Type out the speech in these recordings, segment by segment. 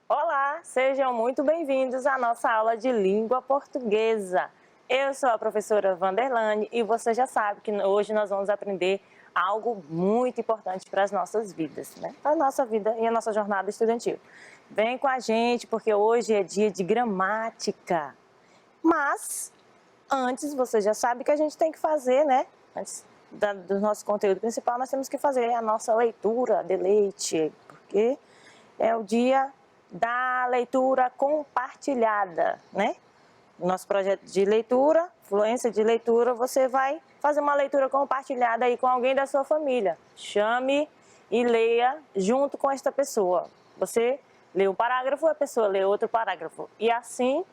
Olá, sejam muito bem-vindos à nossa aula de língua portuguesa. Eu sou a professora Vanderlane e você já sabe que hoje nós vamos aprender algo muito importante para as nossas vidas, né? Para a nossa vida e a nossa jornada estudantil. Vem com a gente porque hoje é dia de gramática. Mas, antes, você já sabe que a gente tem que fazer, né? Antes do nosso conteúdo principal, nós temos que fazer a nossa leitura de leite, porque é o dia da leitura compartilhada, né? Nosso projeto de leitura, fluência de leitura, você vai fazer uma leitura compartilhada aí com alguém da sua família. Chame e leia junto com esta pessoa. Você lê um parágrafo, a pessoa lê outro parágrafo. E assim,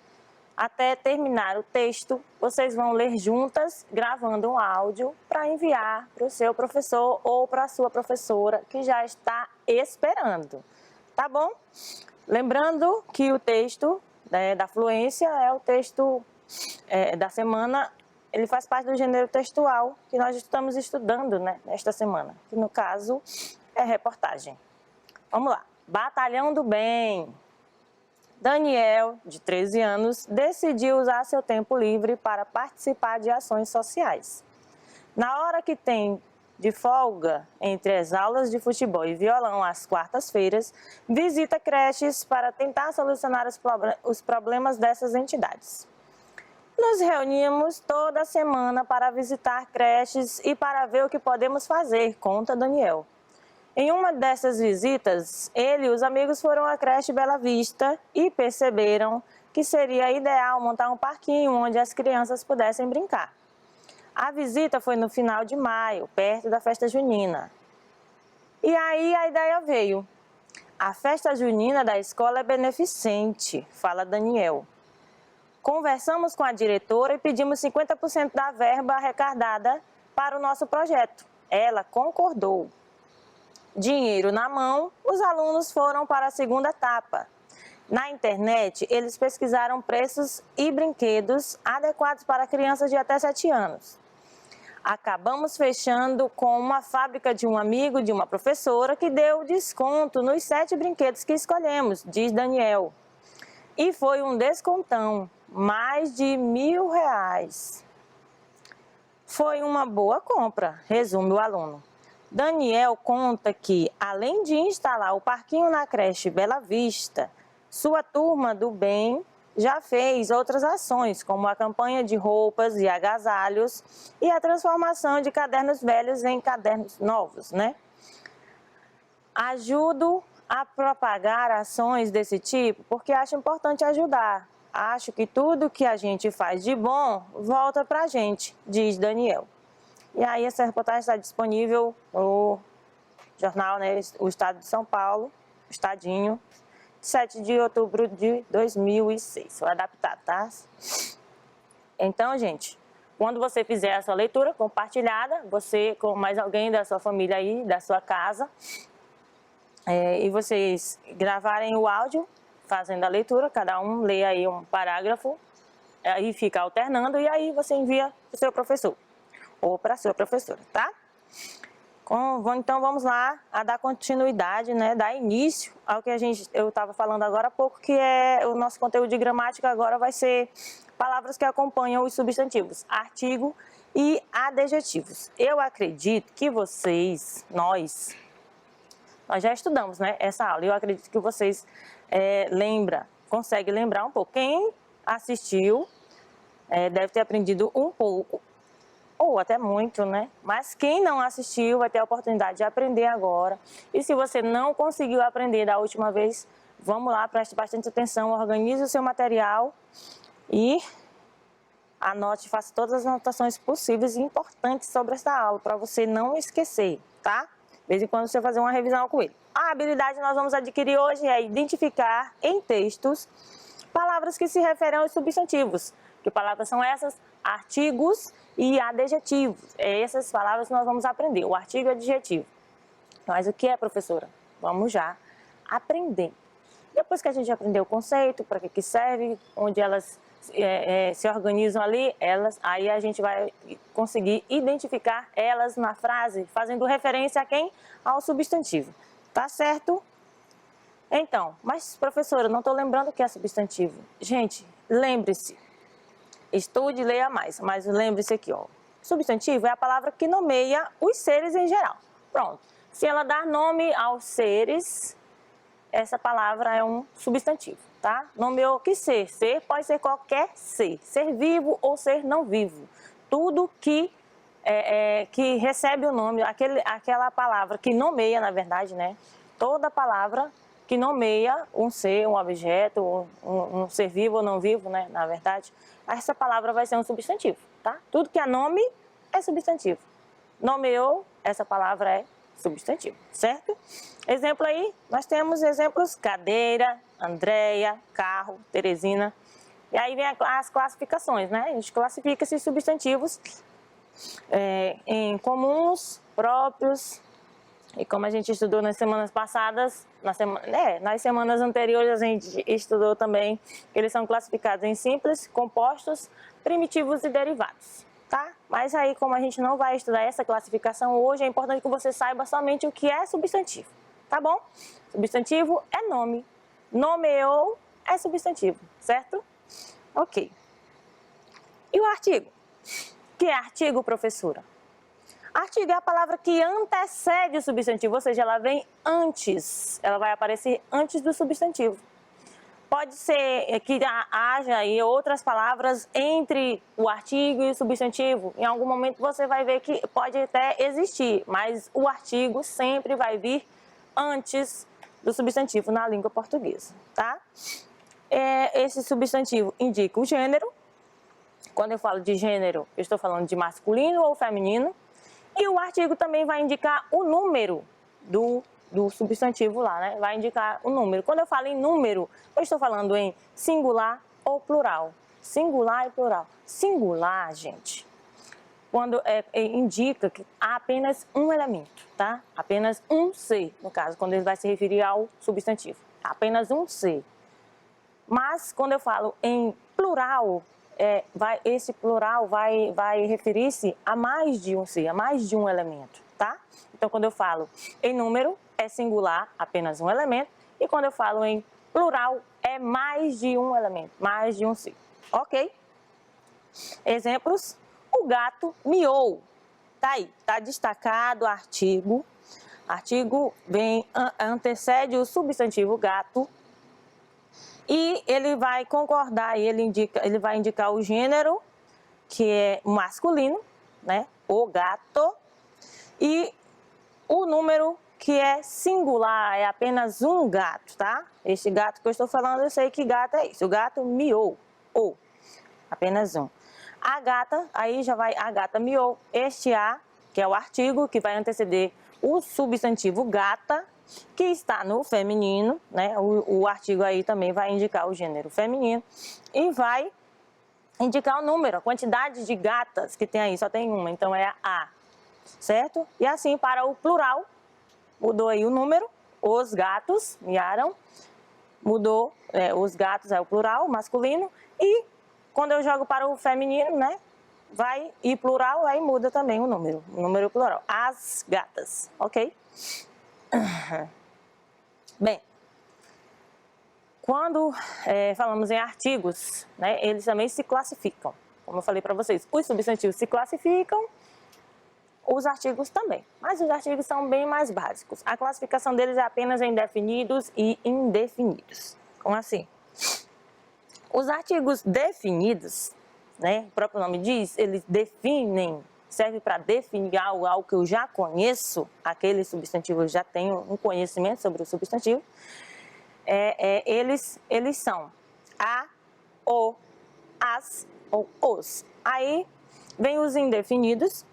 até terminar o texto, vocês vão ler juntas, gravando um áudio para enviar para o seu professor ou para a sua professora que já está esperando. Tá bom? Lembrando que o texto da fluência é o texto da semana, ele faz parte do gênero textual que nós estamos estudando, né, nesta semana, que no caso é reportagem. Vamos lá. Batalhão do Bem. Daniel, de 13 anos, decidiu usar seu tempo livre para participar de ações sociais. Na hora que tem de folga entre as aulas de futebol e violão às quartas-feiras, visita creches para tentar solucionar os problemas dessas entidades. Nos reunimos toda semana para visitar creches e para ver o que podemos fazer, conta Daniel. Em uma dessas visitas, ele e os amigos foram à creche Bela Vista e perceberam que seria ideal montar um parquinho onde as crianças pudessem brincar. A visita foi no final de maio, perto da festa junina. E aí a ideia veio. A festa junina da escola é beneficente, fala Daniel. Conversamos com a diretora e pedimos 50% da verba arrecadada para o nosso projeto. Ela concordou. Dinheiro na mão, os alunos foram para a segunda etapa. Na internet, eles pesquisaram preços e brinquedos adequados para crianças de até 7 anos. Acabamos fechando com uma fábrica de um amigo de uma professora que deu desconto nos 7 brinquedos que escolhemos, diz Daniel. E foi um descontão, mais de R$1.000. Foi uma boa compra, resume o aluno. Daniel conta que, além de instalar o parquinho na creche Bela Vista, sua turma do bem já fez outras ações, como a campanha de roupas e agasalhos e a transformação de cadernos velhos em cadernos novos, né? Ajudo a propagar ações desse tipo porque acho importante ajudar. Acho que tudo que a gente faz de bom volta pra gente, diz Daniel. E aí essa reportagem está disponível no jornal, né, o Estado de São Paulo, Estadinho, 7 de outubro de 2006, foi adaptado, tá? Então, gente, quando você fizer a sua leitura compartilhada, você com mais alguém da sua família aí, da sua casa, e vocês gravarem o áudio, fazendo a leitura, cada um lê aí um parágrafo, aí fica alternando, e aí você envia para o seu professor, ou para a sua professora, tá? Então vamos lá a dar continuidade, né, dar início ao que eu estava falando agora há pouco, que é o nosso conteúdo de gramática agora vai ser palavras que acompanham os substantivos, artigo e adjetivos. Eu acredito que nós já estudamos, né, essa aula, eu acredito que vocês conseguem lembrar um pouco. Quem assistiu deve ter aprendido um pouco, ou até muito, né? Mas quem não assistiu vai ter a oportunidade de aprender agora. E se você não conseguiu aprender da última vez, vamos lá, preste bastante atenção, organize o seu material e anote, faça todas as anotações possíveis e importantes sobre essa aula, para você não esquecer, tá? De vez em quando você fazer uma revisão com ele. A habilidade que nós vamos adquirir hoje é identificar em textos palavras que se referem aos substantivos. Que palavras são essas? Artigos e adjetivos. Essas palavras que nós vamos aprender, o artigo e o adjetivo. Mas o que é, professora? Vamos já aprender. Depois que a gente aprendeu o conceito, para que serve, onde elas se organizam ali, aí a gente vai conseguir identificar elas na frase, fazendo referência a quem? Ao substantivo. Tá certo? Então, mas professora, não estou lembrando o que é substantivo. Gente, lembre-se, estude e leia mais, mas lembre-se aqui, ó. Substantivo é a palavra que nomeia os seres em geral. Pronto. Se ela dar nome aos seres, essa palavra é um substantivo, tá? Nomeou que ser. Ser pode ser qualquer ser. Ser vivo ou ser não vivo. Tudo que recebe o nome, aquela palavra que nomeia, na verdade, né? Toda palavra que nomeia um ser, um objeto, um ser vivo ou não vivo, né? Na verdade, essa palavra vai ser um substantivo, tá? Tudo que é nome é substantivo. Nomeou, essa palavra é substantivo, certo? Exemplo aí, nós temos exemplos: cadeira, Andréia, carro, Teresina. E aí vem as classificações, né? A gente classifica esses substantivos em comuns, próprios, e como a gente estudou nas semanas passadas, nas semanas anteriores a gente estudou também que eles são classificados em simples, compostos, primitivos e derivados. Tá? Mas aí, como a gente não vai estudar essa classificação hoje, é importante que você saiba somente o que é substantivo, tá bom? Substantivo é nome, nomeou é substantivo, certo? Ok. E o artigo? O que é artigo, professora? Artigo é a palavra que antecede o substantivo, ou seja, ela vem antes, ela vai aparecer antes do substantivo. Pode ser que haja aí outras palavras entre o artigo e o substantivo. Em algum momento você vai ver que pode até existir, mas o artigo sempre vai vir antes do substantivo na língua portuguesa, tá? Esse substantivo indica o gênero. Quando eu falo de gênero, eu estou falando de masculino ou feminino. E o artigo também vai indicar o número do substantivo lá, né? Vai indicar o número. Quando eu falo em número, eu estou falando em singular ou plural. Singular e plural. Singular, gente, quando indica que há apenas um elemento, tá? Apenas um ser, no caso, quando ele vai se referir ao substantivo. Apenas um ser. Mas quando eu falo em plural, esse plural vai referir-se a mais de um ser, a mais de um elemento, tá? Então, quando eu falo em número, é singular, apenas um elemento. E quando eu falo em plural, é mais de um elemento, mais de um ser. Ok? Exemplos: o gato miou. Tá aí, tá destacado o artigo. Artigo antecede o substantivo gato. E ele vai concordar, ele vai indicar o gênero, que é masculino, né? O gato. E o número, que é singular, é apenas um gato, tá? Este gato que eu estou falando, eu sei que gato é isso. O gato miou, ou, apenas um. A gata, aí já vai, a gata miou. Este a, que é o artigo, que vai anteceder o substantivo gata, que está no feminino, né? O artigo aí também vai indicar o gênero feminino e vai indicar o número, a quantidade de gatas que tem aí, só tem uma, então é a, certo? E assim, para o plural, mudou aí o número, os gatos miaram, mudou, os gatos é o plural, o masculino, e quando eu jogo para o feminino, né? Vai, e plural, aí muda também o número plural, as gatas, ok? Bem, quando falamos em artigos, né, eles também se classificam. Como eu falei para vocês, os substantivos se classificam, os artigos também. Mas os artigos são bem mais básicos. A classificação deles é apenas em definidos e indefinidos. Como assim? Os artigos definidos, né, o próprio nome diz, eles definem, serve para definir algo que eu já conheço, aquele substantivo eu já tenho um conhecimento sobre o substantivo. Eles são a, o, as ou os. Aí vem os indefinidos,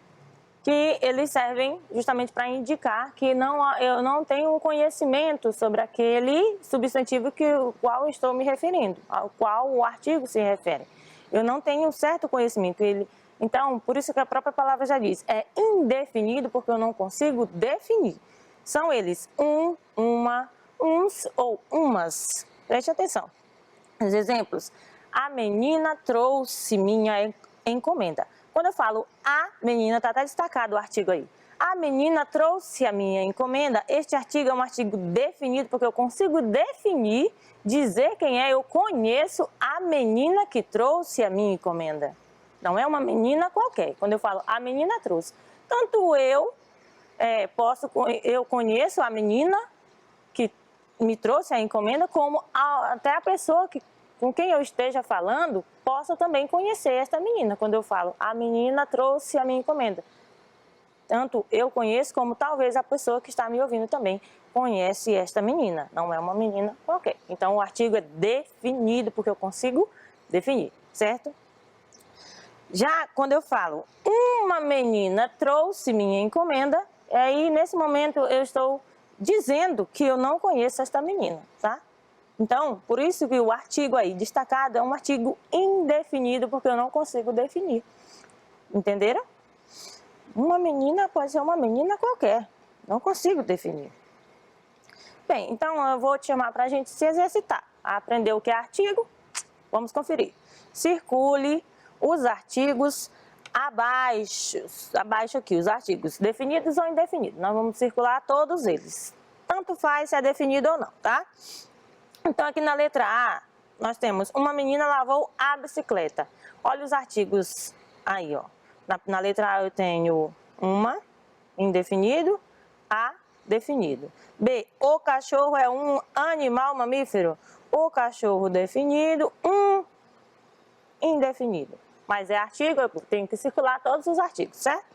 que eles servem justamente para indicar que eu não tenho um conhecimento sobre aquele substantivo ao qual estou me referindo, ao qual o artigo se refere. Eu não tenho um certo conhecimento, Então, por isso que a própria palavra já diz, é indefinido porque eu não consigo definir. São eles um, uma, uns ou umas. Preste atenção. Os exemplos. A menina trouxe minha encomenda. Quando eu falo a menina, está até destacado o artigo aí. A menina trouxe a minha encomenda. Este artigo é um artigo definido porque eu consigo definir, dizer quem é. Eu conheço a menina que trouxe a minha encomenda. Não é uma menina qualquer. Quando eu falo a menina trouxe. Tanto eu conheço a menina que me trouxe a encomenda, como até a pessoa com quem eu esteja falando possa também conhecer esta menina. Quando eu falo a menina trouxe a minha encomenda. Tanto eu conheço como talvez a pessoa que está me ouvindo também conhece esta menina. Não é uma menina qualquer. Então o artigo é definido porque eu consigo definir, certo? Já quando eu falo uma menina trouxe minha encomenda, aí nesse momento eu estou dizendo que eu não conheço esta menina, tá? Então, por isso que o artigo aí destacado é um artigo indefinido, porque eu não consigo definir. Entenderam? Uma menina pode ser uma menina qualquer, não consigo definir. Bem, então eu vou te chamar para a gente se exercitar, a aprender o que é artigo. Vamos conferir. Circule os artigos abaixo aqui, os artigos definidos ou indefinidos. Nós vamos circular todos eles. Tanto faz se é definido ou não, tá? Então aqui na letra A, nós temos uma menina lavou a bicicleta. Olha os artigos aí, ó. Na letra A eu tenho uma, indefinido, A, definido. B, o cachorro é um animal mamífero. O cachorro definido, um indefinido. Mas é artigo, eu tenho que circular todos os artigos, certo?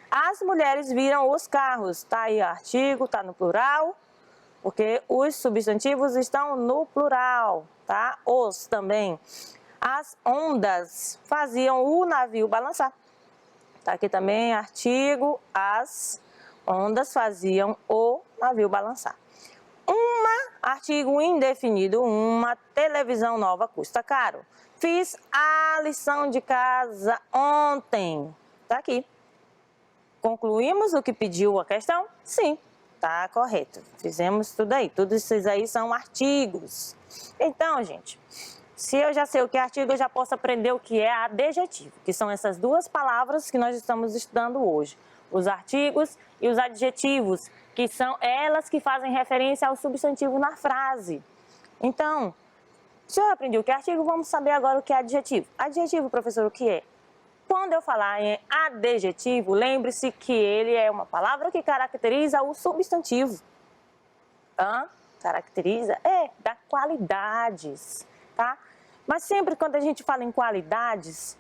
As mulheres viram os carros. Tá aí artigo, tá no plural, porque os substantivos estão no plural, tá? Os também. As ondas faziam o navio balançar. Tá aqui também artigo, as ondas faziam o navio balançar. Artigo indefinido, uma televisão nova custa caro. Fiz a lição de casa ontem. Tá aqui. Concluímos o que pediu a questão? Sim, tá correto. Fizemos tudo aí. Todos esses aí são artigos. Então, gente, se eu já sei o que é artigo, eu já posso aprender o que é adjetivo, que são essas duas palavras que nós estamos estudando hoje. Os artigos e os adjetivos, que são elas que fazem referência ao substantivo na frase. Então, se eu aprendi o que é artigo, vamos saber agora o que é adjetivo. Adjetivo, professor, o que é? Quando eu falar em adjetivo, lembre-se que ele é uma palavra que caracteriza o substantivo. Caracteriza? Dá qualidades, tá? Mas sempre quando a gente fala em qualidades,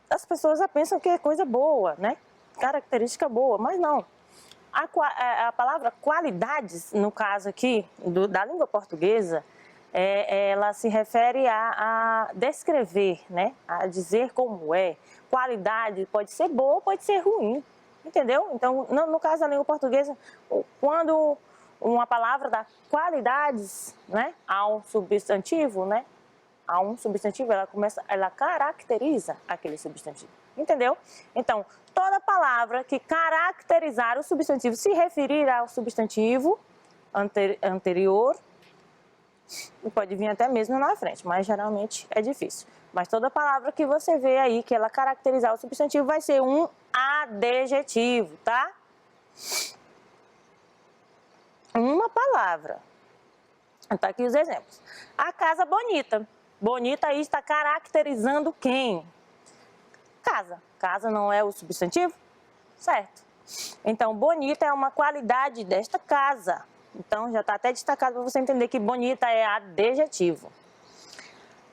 as pessoas já pensam que é coisa boa, né? Característica boa, mas não. A palavra qualidades, no caso aqui da língua portuguesa, ela se refere a descrever, né? A dizer como é. Qualidade pode ser boa, pode ser ruim, entendeu? Então, no caso da língua portuguesa, quando uma palavra dá qualidades, né, ao substantivo, né? A um substantivo, ela caracteriza aquele substantivo, entendeu? Então, toda palavra que caracterizar o substantivo, se referir ao substantivo anterior, pode vir até mesmo na frente, mas geralmente é difícil. Mas toda palavra que você vê aí, que ela caracterizar o substantivo, vai ser um adjetivo, tá? Uma palavra. Tá aqui os exemplos. A casa bonita. Bonita aí está caracterizando quem? Casa. Casa não é o substantivo? Certo. Então, bonita é uma qualidade desta casa. Então, já está até destacado para você entender que bonita é adjetivo.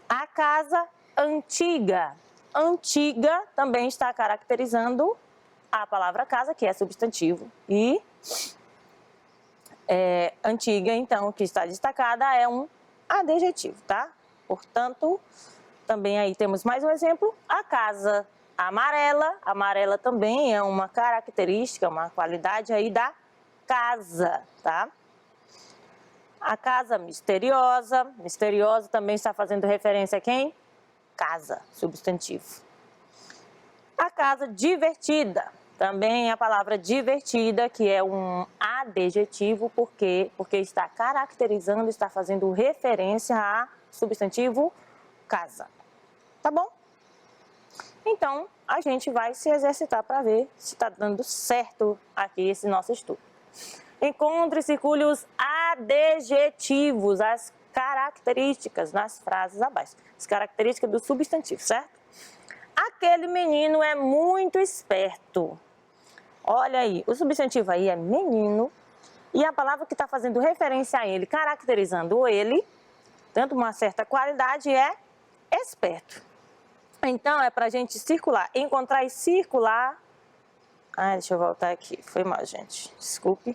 A casa antiga. Antiga também está caracterizando a palavra casa, que é substantivo. E antiga, então, que está destacada é um adjetivo, tá? Portanto, também aí temos mais um exemplo. A casa amarela. Amarela também é uma característica, uma qualidade aí da casa, tá? A casa misteriosa. Misteriosa também está fazendo referência a quem? Casa, substantivo. A casa divertida. Também a palavra divertida, que é um adjetivo, porque está caracterizando, está fazendo referência a substantivo casa. Tá bom? Então, a gente vai se exercitar para ver se está dando certo aqui esse nosso estudo. Encontre e circule os adjetivos, as características nas frases abaixo. As características do substantivo, certo? Aquele menino é muito esperto. Olha aí, o substantivo aí é menino e a palavra que está fazendo referência a ele, caracterizando ele, dando uma certa qualidade, é esperto. Então, é para a gente circular, encontrar e circular. Deixa eu voltar aqui, foi mal, gente, desculpe.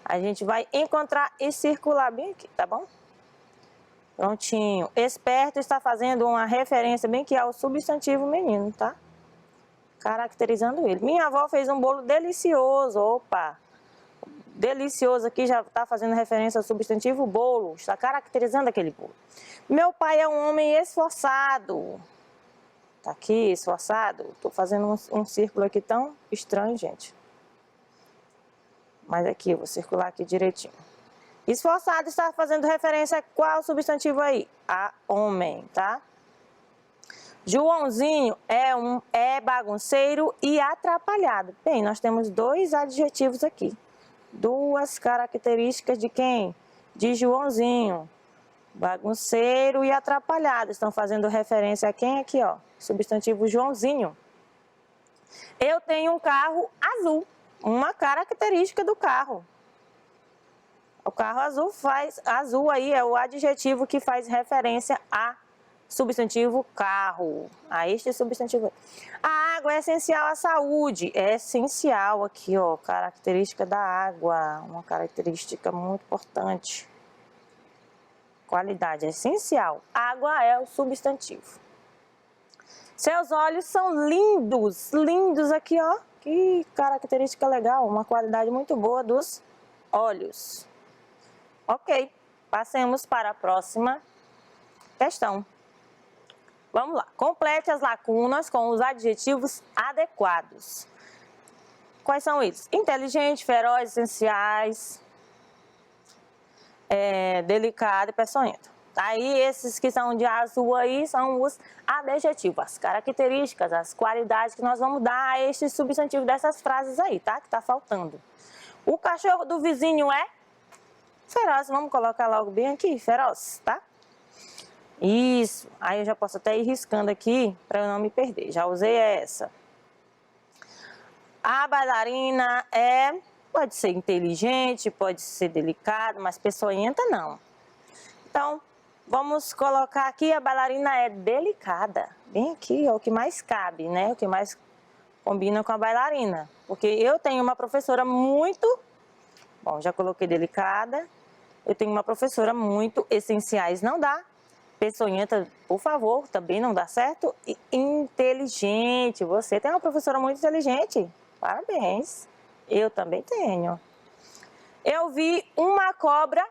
A gente vai encontrar e circular bem aqui, tá bom? Prontinho. Esperto está fazendo uma referência bem aqui ao substantivo menino, tá? Caracterizando ele. Minha avó fez um bolo delicioso. Opa! Delicioso aqui já está fazendo referência ao substantivo bolo. Está caracterizando aquele bolo. Meu pai é um homem esforçado. Tá aqui, esforçado. Estou fazendo um círculo aqui tão estranho, gente. Mas aqui, eu vou circular aqui direitinho. Esforçado está fazendo referência a qual substantivo aí? A homem, tá? Joãozinho é bagunceiro e atrapalhado. Bem, nós temos dois adjetivos aqui. Duas características de quem? De Joãozinho. Bagunceiro e atrapalhado. Estão fazendo referência a quem aqui, ó? Substantivo Joãozinho. Eu tenho um carro azul. Uma característica do carro. O carro azul aí é o adjetivo que faz referência a substantivo carro, a este substantivo. A água é essencial à saúde, é essencial aqui, ó, característica da água, uma característica muito importante. Qualidade, é essencial. Água é o substantivo. Seus olhos são lindos, lindos aqui, ó, que característica legal, uma qualidade muito boa dos olhos. Ok, passemos para a próxima questão. Vamos lá. Complete as lacunas com os adjetivos adequados. Quais são eles? Inteligente, feroz, essenciais, delicado e peçonhento. Aí, esses que são de azul aí são os adjetivos, as características, as qualidades que nós vamos dar a este substantivo dessas frases aí, tá? Que tá faltando. O cachorro do vizinho é feroz. Vamos colocar logo bem aqui, feroz, tá? Isso. Aí eu já posso até ir riscando aqui para eu não me perder. Já usei essa. A bailarina pode ser inteligente, pode ser delicada, mas peçonhenta não. Então, vamos colocar aqui, a bailarina é delicada. Bem aqui, é o que mais cabe, né? O que mais combina com a bailarina. Porque eu tenho uma professora muito... Bom, já coloquei delicada. Eu tenho uma professora muito essenciais, não dá. Peçonhenta, por favor, também não dá certo. E inteligente, você tem uma professora muito inteligente. Parabéns. Eu também tenho. Eu vi uma cobra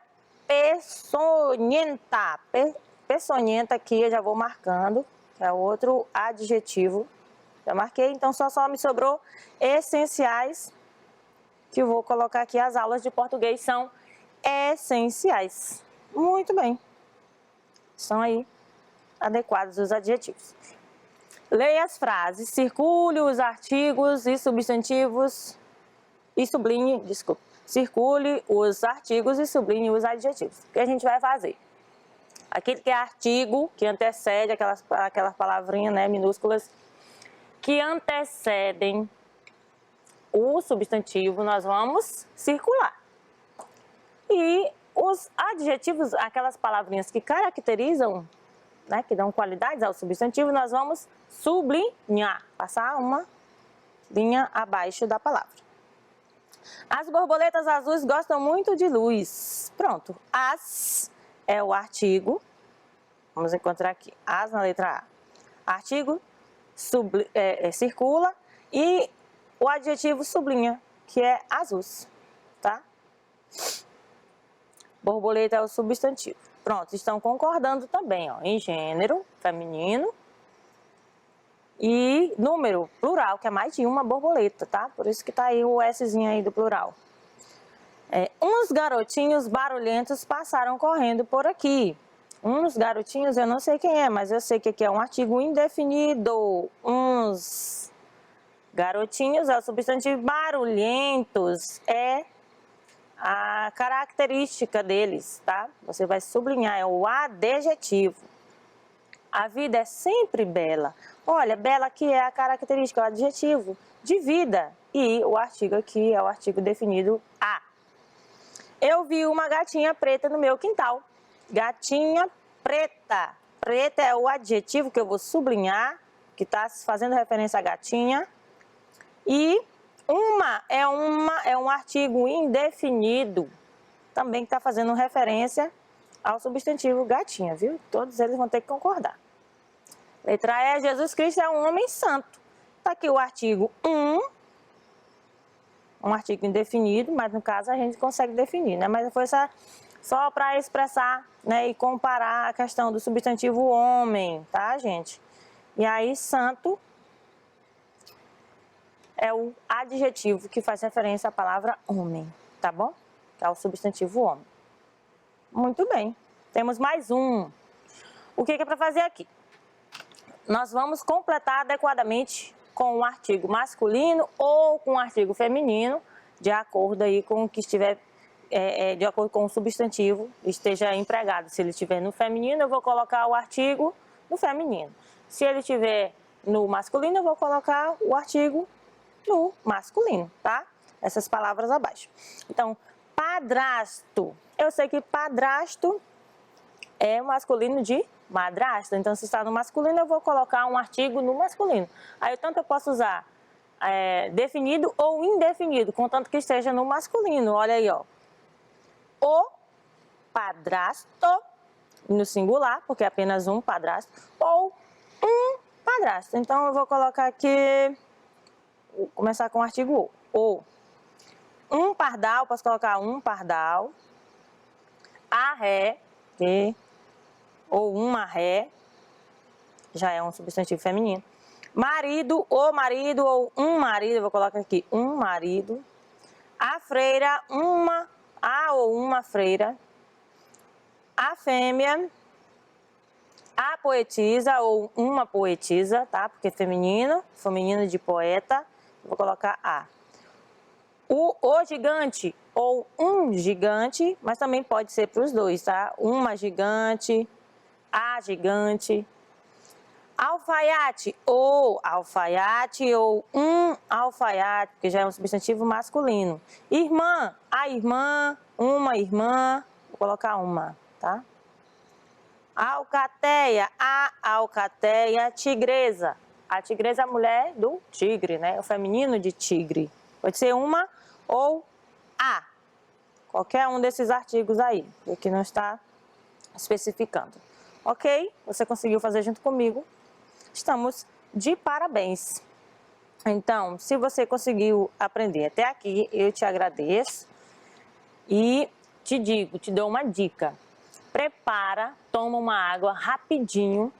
peçonhenta. Peçonhenta aqui, eu já vou marcando. É outro adjetivo. Já marquei, então só me sobrou essenciais. Que eu vou colocar aqui, as aulas de português são essenciais. Muito bem. São aí adequados os adjetivos. Leia as frases, circule os artigos e substantivos e sublinhe, desculpa, circule os artigos e sublinhe os adjetivos. O que a gente vai fazer? Aquele que é artigo, que antecede aquelas palavrinhas, né, minúsculas, que antecedem o substantivo, nós vamos circular. E os adjetivos, aquelas palavrinhas que caracterizam, né, que dão qualidades ao substantivo, nós vamos sublinhar, passar uma linha abaixo da palavra. As borboletas azuis gostam muito de luz. Pronto, as é o artigo, vamos encontrar aqui, as na letra A. Artigo circula e o adjetivo sublinha, que é azuis, tá? Borboleta é o substantivo. Pronto, estão concordando também, ó, em gênero, feminino. E número, plural, que é mais de uma borboleta, tá? Por isso que tá aí o Szinho aí do plural. Uns garotinhos barulhentos passaram correndo por aqui. Uns garotinhos, eu não sei quem é, mas eu sei que aqui é um artigo indefinido. Uns garotinhos é o substantivo, barulhentos é a característica deles, tá? Você vai sublinhar, é o adjetivo. A vida é sempre bela. Olha, bela aqui é a característica, o adjetivo de vida. E o artigo aqui é o artigo definido a. Eu vi uma gatinha preta no meu quintal. Gatinha preta. Preta é o adjetivo que eu vou sublinhar, que está fazendo referência à gatinha. E uma é um artigo indefinido, também que está fazendo referência ao substantivo gatinha, viu? Todos eles vão ter que concordar. Letra E, Jesus Cristo é um homem santo. Está aqui o artigo um artigo indefinido, mas no caso a gente consegue definir, né? Mas foi só para expressar, né, e comparar a questão do substantivo homem, tá, gente? E aí, santo é o adjetivo que faz referência à palavra homem, tá bom? Que é o substantivo homem. Muito bem. Temos mais um. O que é para fazer aqui? Nós vamos completar adequadamente com o artigo masculino ou com o artigo feminino, de acordo aí com o que estiver, de acordo com o substantivo esteja empregado. Se ele estiver no feminino, eu vou colocar o artigo no feminino. Se ele estiver no masculino, eu vou colocar o artigo no masculino, tá? Essas palavras abaixo. Então, padrasto. Eu sei que padrasto é o masculino de madrasta. Então, se está no masculino, eu vou colocar um artigo no masculino. Aí, tanto eu posso usar definido ou indefinido, contanto que esteja no masculino. Olha aí, ó. O padrasto, no singular, porque é apenas um padrasto, ou um padrasto. Então, eu vou colocar aqui, vou começar com o artigo o. Um pardal, posso colocar um pardal. A ré, ou uma ré, já é um substantivo feminino. Marido, o marido, ou um marido, eu vou colocar aqui um marido. A freira, a ou uma freira. A fêmea, a poetisa, ou uma poetisa, tá? Porque feminino de poeta, vou colocar a. O gigante, ou um gigante, mas também pode ser para os dois, tá? Uma gigante, a gigante. Alfaiate, ou um alfaiate, porque já é um substantivo masculino. Irmã, a irmã, uma irmã, vou colocar uma, tá? Alcateia, a alcateia. Tigresa, a tigresa é a mulher do tigre, né? O feminino de tigre. Pode ser uma ou a. Qualquer um desses artigos aí, que aqui não está especificando. Ok? Você conseguiu fazer junto comigo? Estamos de parabéns. Então, se você conseguiu aprender até aqui, eu te agradeço e te dou uma dica. Prepara, toma uma água rapidinho.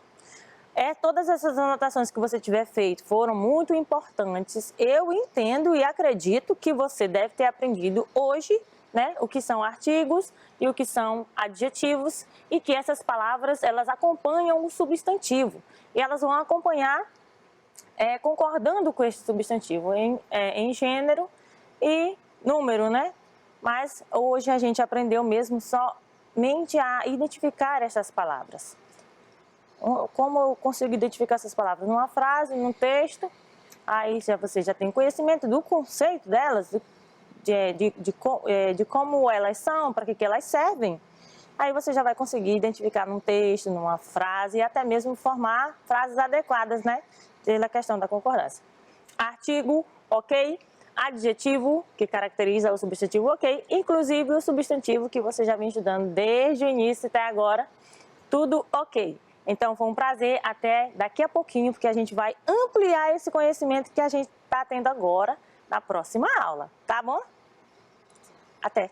Todas essas anotações que você tiver feito foram muito importantes. Eu entendo e acredito que você deve ter aprendido hoje, né, o que são artigos e o que são adjetivos, e que essas palavras, elas acompanham o substantivo. E elas vão acompanhar concordando com esse substantivo em gênero e número, né? Mas hoje a gente aprendeu mesmo somente a identificar essas palavras. Como eu consigo identificar essas palavras? Numa frase, num texto, aí você já tem conhecimento do conceito delas, de como elas são, para que elas servem. Aí você já vai conseguir identificar num texto, numa frase, e até mesmo formar frases adequadas, né? Pela questão da concordância. Artigo, ok. Adjetivo, que caracteriza o substantivo, ok. Inclusive o substantivo que você já vem estudando desde o início até agora, tudo ok. Então foi um prazer, até daqui a pouquinho, porque a gente vai ampliar esse conhecimento que a gente está tendo agora na próxima aula, tá bom? Até!